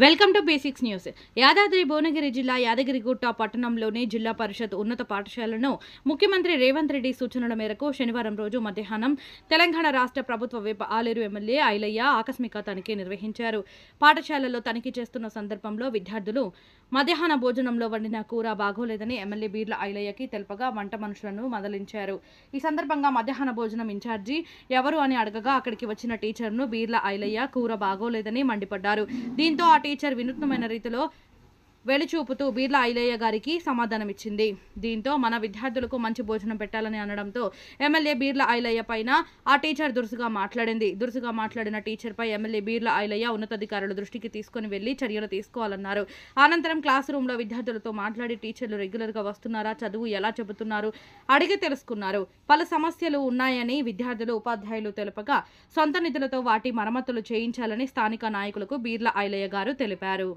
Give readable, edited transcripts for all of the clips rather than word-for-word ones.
Welcome to basics news. Yadadri Bhuvanagiri జిల్లా యాదగిరిగుట్ట పట్టణంలోని జిల్లా పరిషత్ ఉన్నత పాఠశాలను ముఖ్యమంత్రి రేవంత్ రెడ్డి సూచనల మేరకు శనివారం రోజు మధ్యాహ్నం తెలంగాణ రాష్ట్ర ప్రభుత్వ విప్ ఆలేరు ఎమ్మెల్యే ఐలయ్య ఆకస్మిక తనిఖీ నిర్వహించారు. పాఠశాలలో తనిఖీ చేస్తున్న సందర్భంలో విద్యార్థులు మధ్యాహ్న భోజనంలో వండిన కూర బాగోలేదని ఎమ్మెల్యే బీర్ల ఐలయ్యకి తెలుపగా వంట మనుషులను మదలించారు. ఈ సందర్భంగా మధ్యాహ్న భోజనం ఇన్ఛార్జి ఎవరు అని అడగగా అక్కడికి వచ్చిన టీచర్ను బీర్ల ఐలయ్య కూర బాగోలేదని మండిపడ్డారు. దీంతో ఆ టీచర్ వినూత్నమైన రీతిలో వెలిచూపుతూ బీర్ల ఐలయ్య గారికి సమాధానమిచ్చింది. దీంతో మన విద్యార్థులకు మంచి భోజనం పెట్టాలని అనడంతో ఎమ్మెల్యే బీర్ల ఐలయ్య పైన ఆ టీచర్ దురుసుగా మాట్లాడింది. దురుసుగా మాట్లాడిన టీచర్పై ఎమ్మెల్యే బీర్ల ఐలయ్య ఉన్నతాధికారుల దృష్టికి తీసుకుని వెళ్లి చర్యలు తీసుకోవాలన్నారు. అనంతరం క్లాస్ రూమ్లో విద్యార్థులతో మాట్లాడి టీచర్లు రెగ్యులర్గా వస్తున్నారా, చదువు ఎలా చెబుతున్నారు అడిగి తెలుసుకున్నారు. పలు సమస్యలు ఉన్నాయని విద్యార్థులు ఉపాధ్యాయులు తెలుపగా సొంత నిధులతో వాటి మరమ్మతులు చేయించాలని స్థానిక నాయకులకు బీర్ల ఐలయ్య గారు తెలిపారు.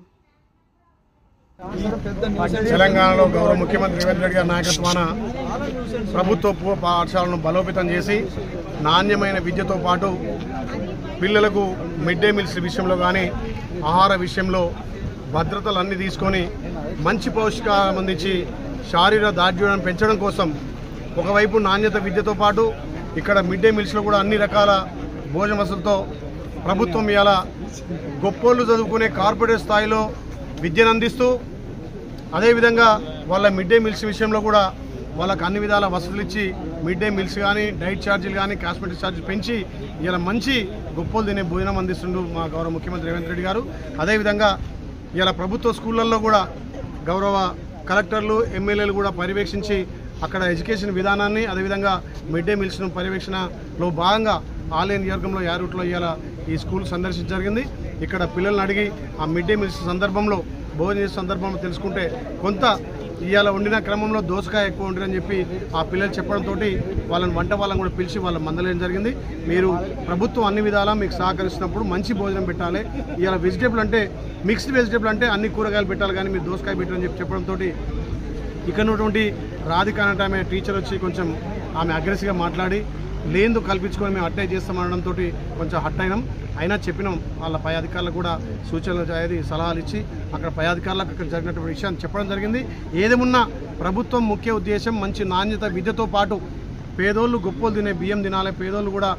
తెలంగాణలో గౌరవ ముఖ్యమంత్రి రేవంత్ రెడ్డి గారి నాయకత్వాన ప్రభుత్వ పాఠశాలను బలోపేతం చేసి నాణ్యమైన విద్యతో పాటు పిల్లలకు మిడ్ డే మీల్స్ విషయంలో కానీ ఆహార విషయంలో భద్రతలు అన్నీ తీసుకొని మంచి పౌష్టికాహారం అందించి శారీరక దార్ఢ్యాన్ని పెంచడం కోసం ఒకవైపు నాణ్యత విద్యతో పాటు ఇక్కడ మిడ్ డే మీల్స్లో కూడా అన్ని రకాల భోజన వసతులతో ప్రభుత్వం ఇవాళ గొప్పోళ్ళు చదువుకునే కార్పొరేట్ స్థాయిలో విద్యను అందిస్తూ అదేవిధంగా వాళ్ళ మిడ్ డే మీల్స్ విషయంలో కూడా వాళ్ళకు అన్ని విధాల వసతులు ఇచ్చి మిడ్ డే మీల్స్ కానీ డైట్ ఛార్జీలు కానీ కాస్మెటిక్ ఛార్జీలు పెంచి ఇలా మంచి గొప్పలు తినే భోజనం అందిస్తుండు మా గౌరవ ముఖ్యమంత్రి రేవంత్ రెడ్డి గారు. అదేవిధంగా ఇలా ప్రభుత్వ స్కూళ్ళల్లో కూడా గౌరవ కలెక్టర్లు ఎమ్మెల్యేలు కూడా పర్యవేక్షించి అక్కడ ఎడ్యుకేషన్ విధానాన్ని అదేవిధంగా మిడ్ డే మీల్స్ను పర్యవేక్షణలో భాగంగా ఆలయ నియోజకవర్గంలో యారూట్లో ఇవాళ ఈ స్కూల్ సందర్శించడం జరిగింది. ఇక్కడ పిల్లల్ని అడిగి ఆ మిడ్ డే మీల్స్ సందర్భంలో భోజనం చేసే సందర్భంలో తెలుసుకుంటే కొంత ఇవాళ వండిన క్రమంలో దోసకాయ ఎక్కువ ఉంటుందని చెప్పి ఆ పిల్లలు చెప్పడంతో వాళ్ళని వాళ్ళని కూడా పిలిచి వాళ్ళ మందలేయడం జరిగింది. మీరు ప్రభుత్వం అన్ని విధాలా మీకు సహకరిస్తున్నప్పుడు మంచి భోజనం పెట్టాలి. ఇవాళ వెజిటేబుల్ అంటే మిక్స్డ్ వెజిటేబుల్ అంటే అన్ని కూరగాయలు పెట్టాలి కానీ మీరు దోసకాయ పెట్టాలని చెప్పి చెప్పడంతో ఇక్కడ ఉన్నటువంటి రాధిక అనే ఆమె టీచర్ వచ్చి కొంచెం ఆమె అగ్రెసివ్గా మాట్లాడి లేందు కల్పించుకొని మేము అటెండ్ చేస్తామనడంతో కొంచెం హట్ అయినాం. అయినా చెప్పినాం వాళ్ళ పై అధికారులకు కూడా సూచనలు సలహాలు ఇచ్చి అక్కడ పై అధికారులకు అక్కడ జరిగినటువంటి విషయాన్ని చెప్పడం జరిగింది. ఏదేమున్నా ప్రభుత్వం ముఖ్య ఉద్దేశం మంచి నాణ్యత విద్యతో పాటు పేదోళ్ళు గొప్పలు తినే బియ్యం తినాలి, పేదోళ్ళు కూడా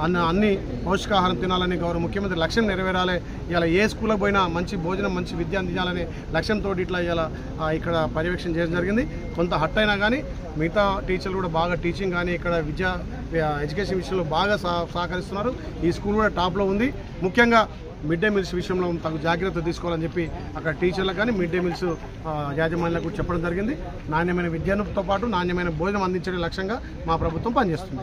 అన్ని పౌష్టికాహారం తినాలని గౌరవ ముఖ్యమంత్రి లక్ష్యం నెరవేరాలి. ఇలా ఏ స్కూల్కి పోయినా మంచి భోజనం మంచి విద్య అందించాలనే లక్ష్యంతో ఇట్లా ఇలా ఇక్కడ పర్యవేక్షణ చేయడం జరిగింది. కొంత హట్ అయినా కానీ మిగతా టీచర్లు కూడా బాగా టీచింగ్ కానీ ఇక్కడ ఎడ్యుకేషన్ విషయంలో బాగా సహకరిస్తున్నారు. ఈ స్కూల్ కూడా టాప్లో ఉంది. ముఖ్యంగా మిడ్ డే మీల్స్ విషయంలో తగు జాగ్రత్త తీసుకోవాలని చెప్పి అక్కడ టీచర్లకు కానీ మిడ్ డే మీల్స్ యాజమాన్యాలకు చెప్పడం జరిగింది. నాణ్యమైన విద్యతో పాటు నాణ్యమైన భోజనం అందించే లక్ష్యంగా మా ప్రభుత్వం పనిచేస్తుంది.